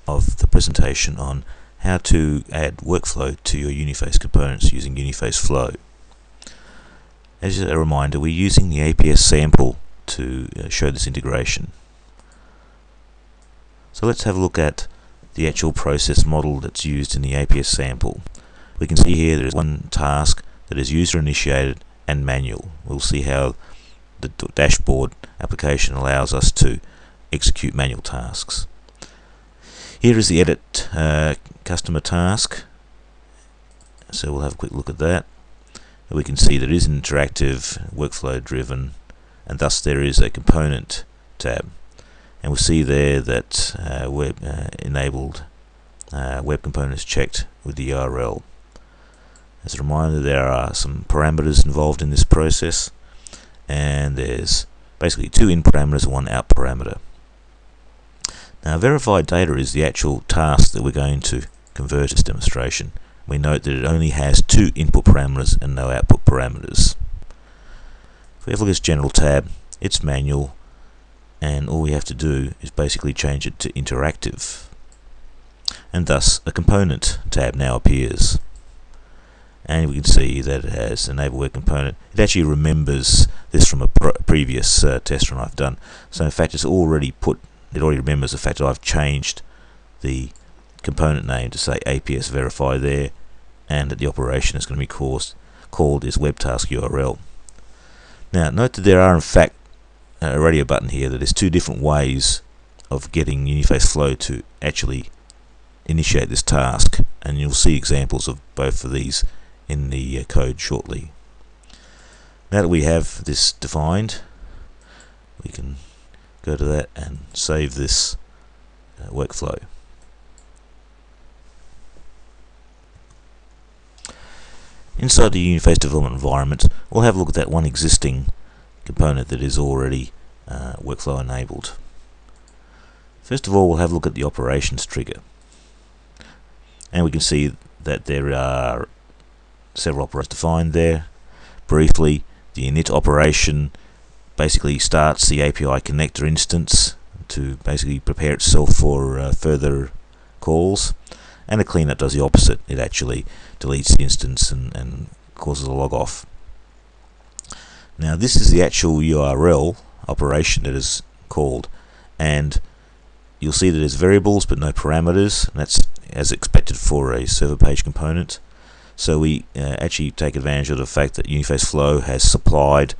of the presentation on how to add workflow to your Uniface components using Uniface Flow. As a reminder, we're using the APS sample to show this integration. So let's have a look at the actual process model that's used in the APS sample. We can see here there is one task that is user initiated and manual. We'll see how the dashboard application allows us to execute manual tasks. Here is the edit customer task, so we'll have a quick look at that. We can see that it is interactive, workflow driven, and thus there is a component tab, and we'll see there that web enabled web components checked with the URL. As a reminder, there are some parameters involved in this process, and there's basically 2 in parameters and 1 out parameter. Now, verified data is the actual task that we're going to convert as demonstration. We note that it only has 2 input parameters and no output parameters. If we have a look at this general tab, it's manual, and all we have to do is basically change it to interactive, and thus a component tab now appears. And we can see that it has enable web component. It actually remembers this from a previous test run I've done. So in fact, it already remembers the fact that I've changed the component name to say APS verify there, and that the operation is going to be called is web task URL. Now note that there are in fact a radio button here that is 2 different ways of getting Uniface Flow to actually initiate this task, and you'll see examples of both of these in the code shortly. Now that we have this defined, we can go to that and save this workflow. Inside the Uniface development environment, we'll have a look at that one existing component that is already workflow enabled. First of all, we'll have a look at the operations trigger, and we can see that there are several operators defined there. Briefly, the init operation basically starts the API connector instance to basically prepare itself for further calls, and the cleanup does the opposite. It actually deletes the instance and causes a log off. Now this is the actual URL operation that is called, and you'll see that there's variables but no parameters, and that's as expected for a server page component. So we actually take advantage of the fact that Uniface Flow has supplied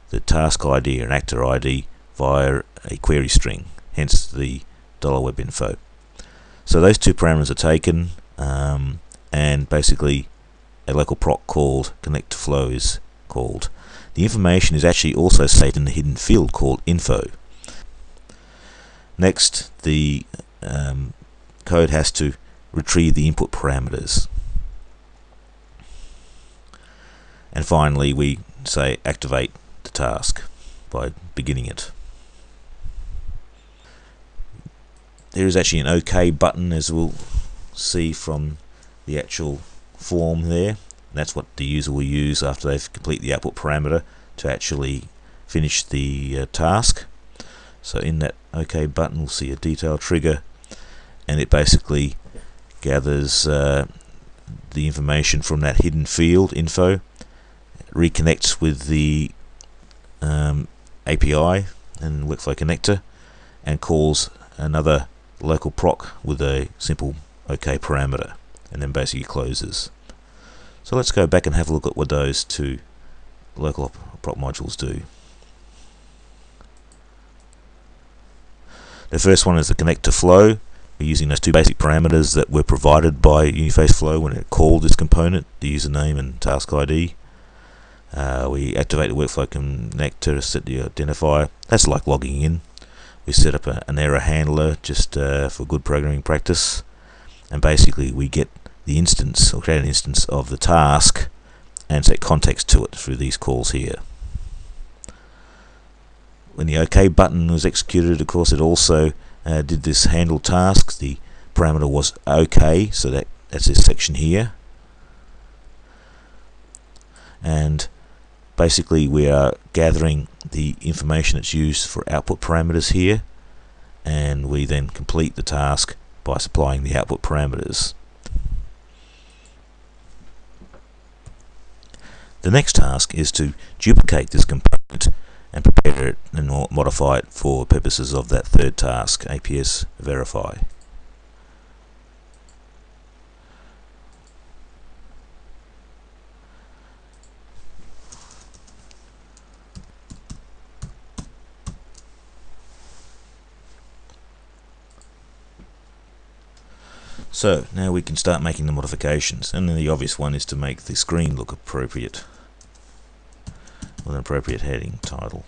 the task ID and actor ID via a query string, hence the $webinfo. So those 2 parameters are taken, and basically a local proc called connect to flow is called. The information is actually also saved in the hidden field called info. Next, the code has to retrieve the input parameters. And finally, we say activate the task by beginning it. There is actually an OK button, as we'll see from the actual form there. That's what the user will use after they've completed the output parameter to actually finish the task. So in that OK button, we'll see a detail trigger, and it basically gathers the information from that hidden field info, reconnects with the API and workflow connector, and calls another local proc with a simple OK parameter, and then basically closes. So let's go back and have a look at what those 2 local proc modules do. The first one is the connect to flow. We're using those 2 basic parameters that were provided by Uniface Flow when it called this component, the username and task ID. We activate the workflow connector to set the identifier. That's like logging in. We set up an error handler just for good programming practice, and basically we get the instance, or create an instance of the task, and set context to it through these calls here. When the OK button was executed, of course, it also did this handle tasks. The parameter was OK, so that's this section here, and basically we are gathering the information that's used for output parameters here, and we then complete the task by supplying the output parameters. The next task is to duplicate this component and prepare it and modify it for purposes of that third task, APS verify. So now we can start making the modifications, and then the obvious one is to make the screen look appropriate with an appropriate heading title.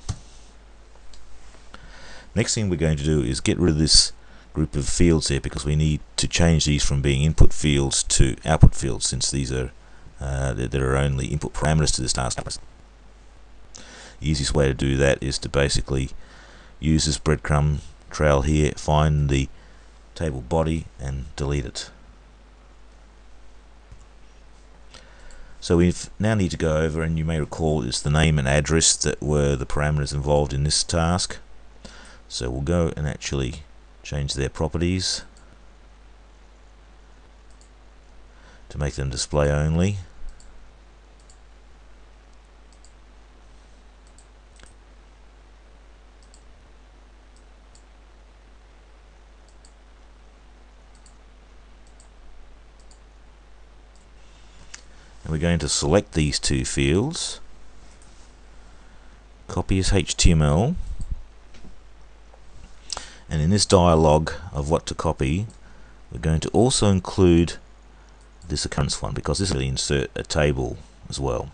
Next thing we're going to do is get rid of this group of fields here, because we need to change these from being input fields to output fields, since these are there are only input parameters to this task. The easiest way to do that is to basically use this breadcrumb trail here, find the table body and delete it. So we now need to go over, and you may recall it's the name and address that were the parameters involved in this task. So we'll go and actually change their properties to make them display only. And we're going to select these two fields, copy as HTML, and in this dialog of what to copy, we're going to also include this occurrence one, because this will insert a table as well.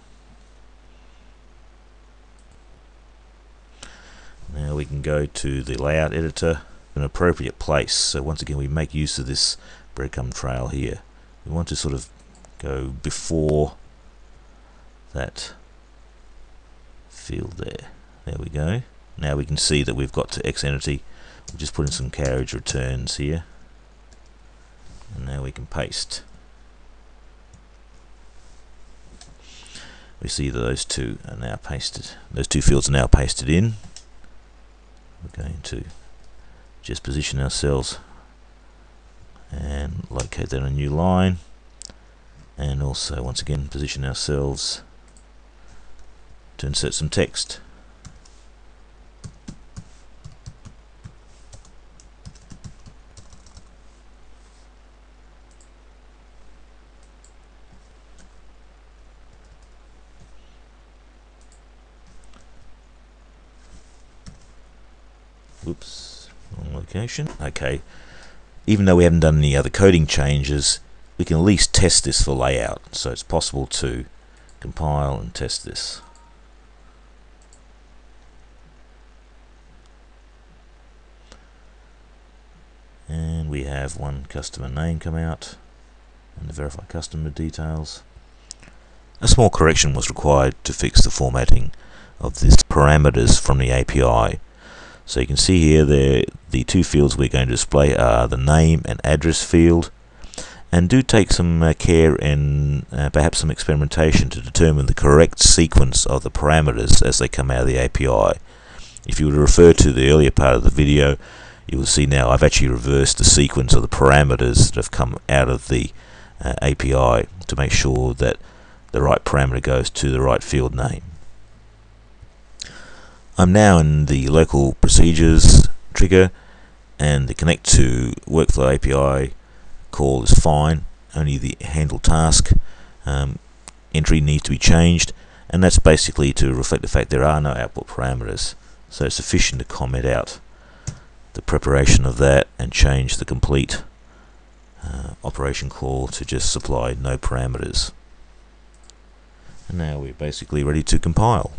Now we can go to the layout editor, an appropriate place. So once again, we make use of this breadcrumb trail here. We want to sort of go before that field there. There we go. Now we can see that we've got to X entity. We'll just put in some carriage returns here, and now we can paste. We see that those two are now pasted. Those two fields are now pasted in. We're going to just position ourselves and locate that on a new line, and also once again position ourselves to insert some text. Whoops, wrong location. Okay, even though we haven't done any other coding changes, we can at least test this for layout. So it's possible to compile and test this. And we have one customer name come out and the verify customer details. A small correction was required to fix the formatting of these parameters from the API. So you can see here the two fields we're going to display are the name and address field, and do take some care and perhaps some experimentation to determine the correct sequence of the parameters as they come out of the API. If you were to refer to the earlier part of the video, you will see now I've actually reversed the sequence of the parameters that have come out of the API to make sure that the right parameter goes to the right field name. I'm now in the local procedures trigger, and the connect to workflow API call is fine. Only the handle task entry needs to be changed, and that's basically to reflect the fact there are no output parameters. So it's sufficient to comment out the preparation of that and change the complete operation call to just supply no parameters. And now we're basically ready to compile.